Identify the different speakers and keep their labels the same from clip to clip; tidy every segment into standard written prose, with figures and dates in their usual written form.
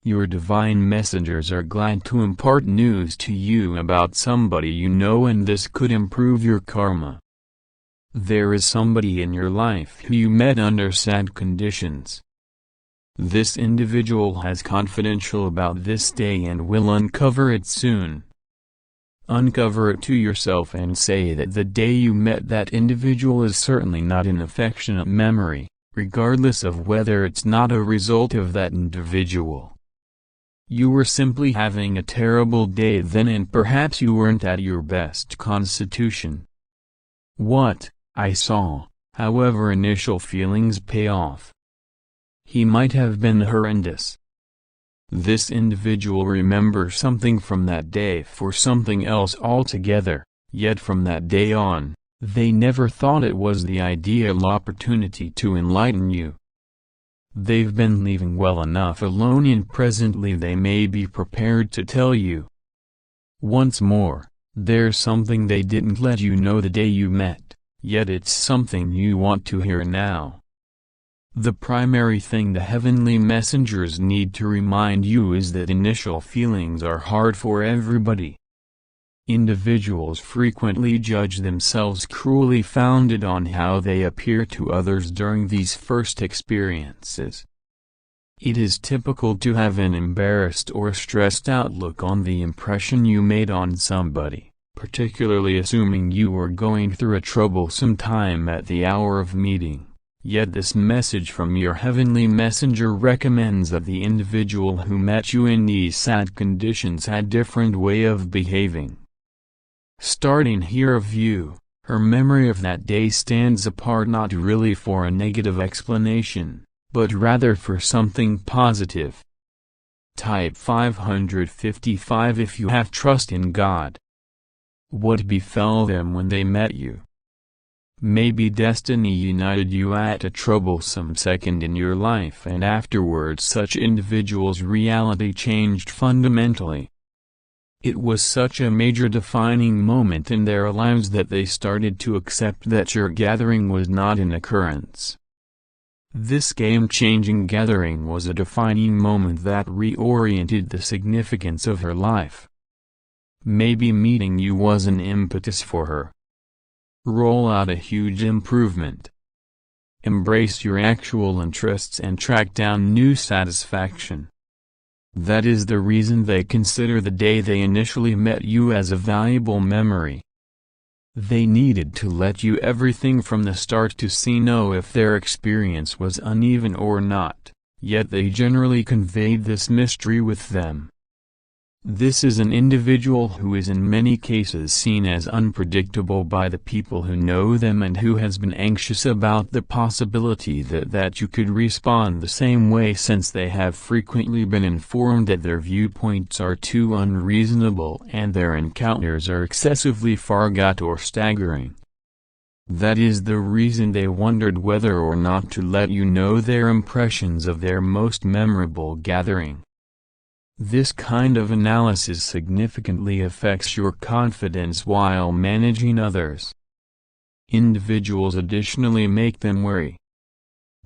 Speaker 1: Your divine messengers are glad to impart news to you about somebody you know, and this could improve your karma. There is somebody in your life who you met under sad conditions. This individual has confidential about this day and will uncover it soon. Uncover it to yourself and say that the day you met that individual is certainly not an affectionate memory, regardless of whether it's not a result of that individual. You were simply having a terrible day then, and perhaps you weren't at your best constitution. What I saw, however, initial feelings pay off. He might have been horrendous. This individual remembers something from that day for something else altogether, yet from that day on, they never thought it was the ideal opportunity to enlighten you. They've been leaving well enough alone, and presently they may be prepared to tell you. Once more, there's something they didn't let you know the day you met, yet it's something you want to hear now. The primary thing the heavenly messengers need to remind you is that initial feelings are hard for everybody. Individuals frequently judge themselves cruelly, founded on how they appear to others during these first experiences. It is typical to have an embarrassed or stressed out look on the impression you made on somebody, particularly assuming you were going through a troublesome time at the hour of meeting. Yet this message from your heavenly messenger recommends that the individual who met you in these sad conditions had a different way of behaving. Starting here of you, her memory of that day stands apart, not really for a negative explanation, but rather for something positive. Type 555 if you have trust in God. What befell them when they met you? Maybe destiny united you at a troublesome second in your life, and afterwards such individuals' reality changed fundamentally. It was such a major defining moment in their lives that they started to accept that your gathering was not an occurrence. This game-changing gathering was a defining moment that reoriented the significance of her life. Maybe meeting you was an impetus for her. Roll out a huge improvement. Embrace your actual interests and track down new satisfaction. That is the reason they consider the day they initially met you as a valuable memory. They needed to let you everything from the start to know if their experience was uneven or not, yet they generally conveyed this mystery with them. This is an individual who is in many cases seen as unpredictable by the people who know them, and who has been anxious about the possibility that you could respond the same way, since they have frequently been informed that their viewpoints are too unreasonable and their encounters are excessively far-gone or staggering. That is the reason they wondered whether or not to let you know their impressions of their most memorable gathering. This kind of analysis significantly affects your confidence while managing others. Individuals additionally make them wary.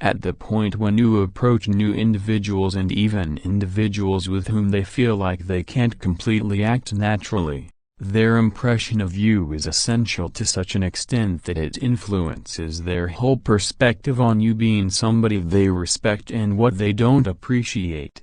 Speaker 1: At the point when you approach new individuals, and even individuals with whom they feel like they can't completely act naturally, their impression of you is essential to such an extent that it influences their whole perspective on you being somebody they respect and what they don't appreciate.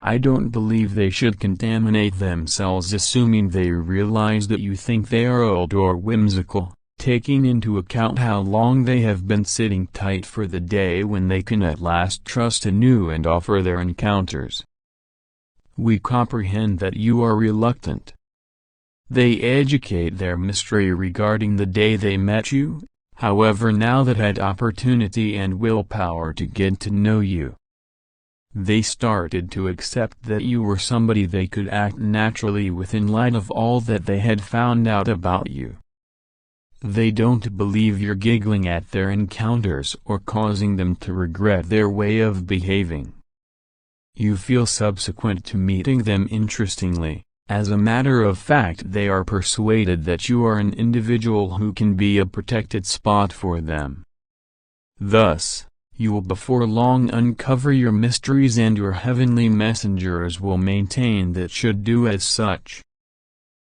Speaker 1: I don't believe they should contaminate themselves assuming they realize that you think they are old or whimsical, taking into account how long they have been sitting tight for the day when they can at last trust anew and offer their encounters. We comprehend that you are reluctant. They educate their mystery regarding the day they met you, however, now that had opportunity and willpower to get to know you. They started to accept that you were somebody they could act naturally with in light of all that they had found out about you. They don't believe you're giggling at their encounters or causing them to regret their way of behaving. You feel subsequent to meeting them interestingly. As a matter of fact, they are persuaded that you are an individual who can be a protected spot for them. Thus, you will before long uncover your mysteries, and your heavenly messengers will maintain that should do as such.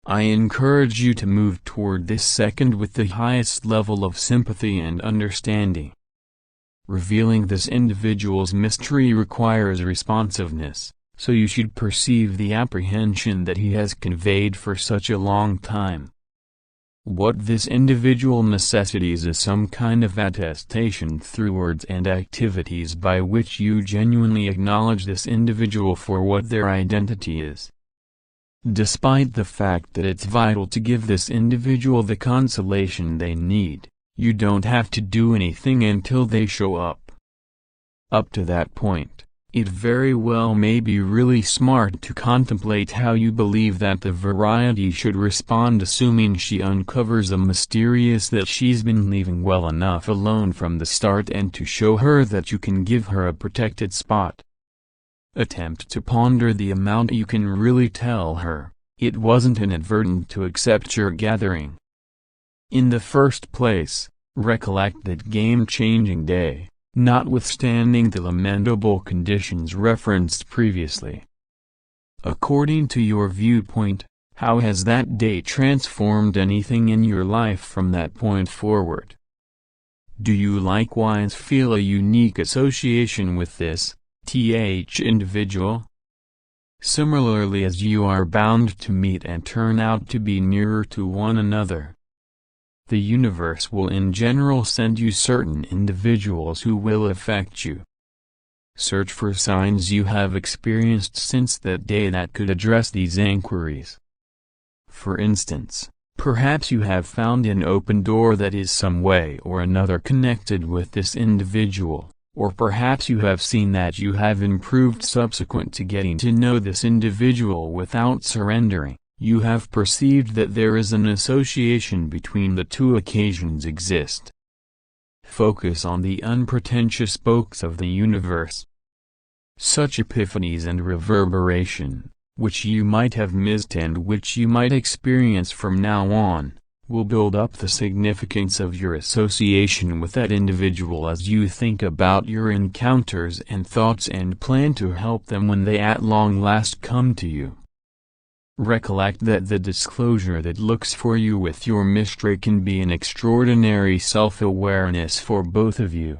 Speaker 1: I encourage you to move toward this second with the highest level of sympathy and understanding. Revealing this individual's mystery requires responsiveness, so you should perceive the apprehension that he has conveyed for such a long time. What this individual necessitates is some kind of attestation through words and activities by which you genuinely acknowledge this individual for what their identity is. Despite the fact that it's vital to give this individual the consolation they need, you don't have to do anything until they show up. Up to that point, it very well may be really smart to contemplate how you believe that the variety should respond, assuming she uncovers a mysterious that she's been leaving well enough alone from the start, and to show her that you can give her a protected spot. Attempt to ponder the amount you can really tell her. It wasn't inadvertent to accept your gathering. In the first place, recollect that game-changing day, notwithstanding the lamentable conditions referenced previously. According to your viewpoint, how has that day transformed anything in your life from that point forward? Do you likewise feel a unique association with this individual? Similarly, as you are bound to meet and turn out to be nearer to one another, the universe will in general send you certain individuals who will affect you. Search for signs you have experienced since that day that could address these inquiries. For instance, perhaps you have found an open door that is some way or another connected with this individual, or perhaps you have seen that you have improved subsequent to getting to know this individual without surrendering. You have perceived that there is an association between the two occasions exist. Focus on the unpretentious spokes of the universe. Such epiphanies and reverberation, which you might have missed and which you might experience from now on, will build up the significance of your association with that individual as you think about your encounters and thoughts and plan to help them when they at long last come to you. Recollect that the disclosure that looks for you with your mystery can be an extraordinary self-awareness for both of you.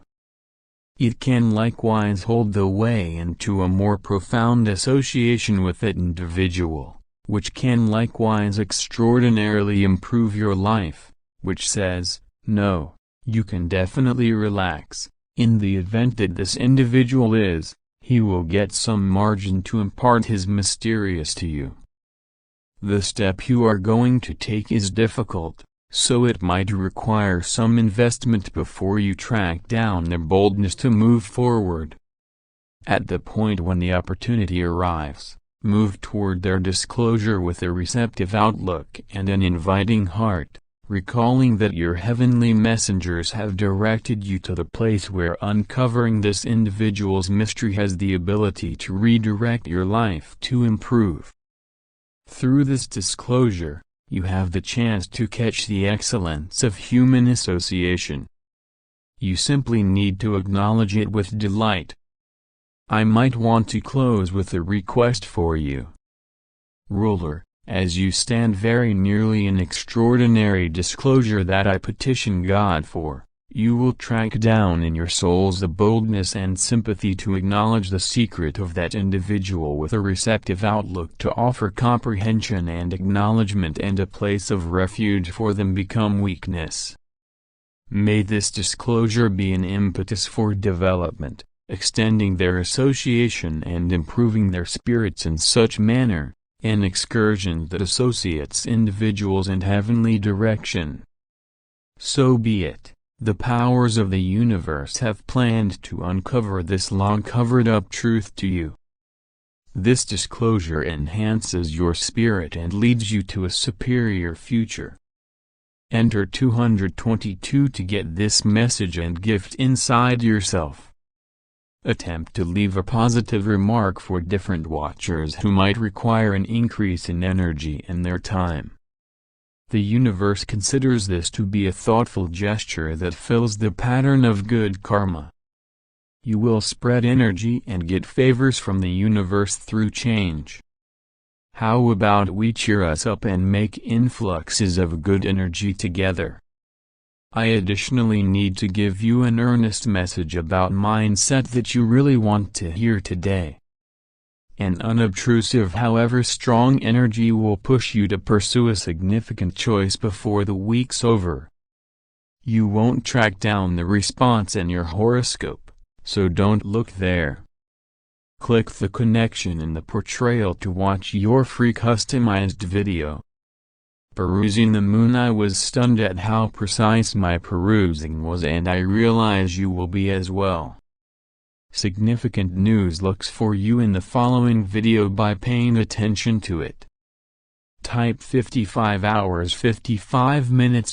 Speaker 1: It can likewise hold the way into a more profound association with that individual, which can likewise extraordinarily improve your life, which says, no, you can definitely relax. In the event that this individual he will get some margin to impart his mysterious to you. The step you are going to take is difficult, so it might require some investment before you track down the boldness to move forward. At the point when the opportunity arrives, move toward their disclosure with a receptive outlook and an inviting heart, recalling that your heavenly messengers have directed you to the place where uncovering this individual's mystery has the ability to redirect your life to improve. Through this disclosure, you have the chance to catch the excellence of human association. You simply need to acknowledge it with delight. I might want to close with a request for you. Ruler, as you stand very nearly in extraordinary disclosure that I petition God for, you will track down in your souls the boldness and sympathy to acknowledge the secret of that individual with a receptive outlook to offer comprehension and acknowledgement, and a place of refuge for them become weakness. May this disclosure be an impetus for development, extending their association and improving their spirits in such manner, an excursion that associates individuals in heavenly direction. So be it. The powers of the universe have planned to uncover this long covered-up truth to you. This disclosure enhances your spirit and leads you to a superior future. Enter 222 to get this message and gift inside yourself. Attempt to leave a positive remark for different watchers who might require an increase in energy in their time. The universe considers this to be a thoughtful gesture that fills the pattern of good karma. You will spread energy and get favors from the universe through change. How about we cheer us up and make influxes of good energy together? I additionally need to give you an earnest message about mindset that you really want to hear today. An unobtrusive however strong energy will push you to pursue a significant choice before the week's over. You won't track down the response in your horoscope, so don't look there. Click the connection in the portrayal to watch your free customized video. Perusing the moon, I was stunned at how precise my perusing was, and I realize you will be as well. Significant news looks for you in the following video by paying attention to it. Type 55 hours 55 minutes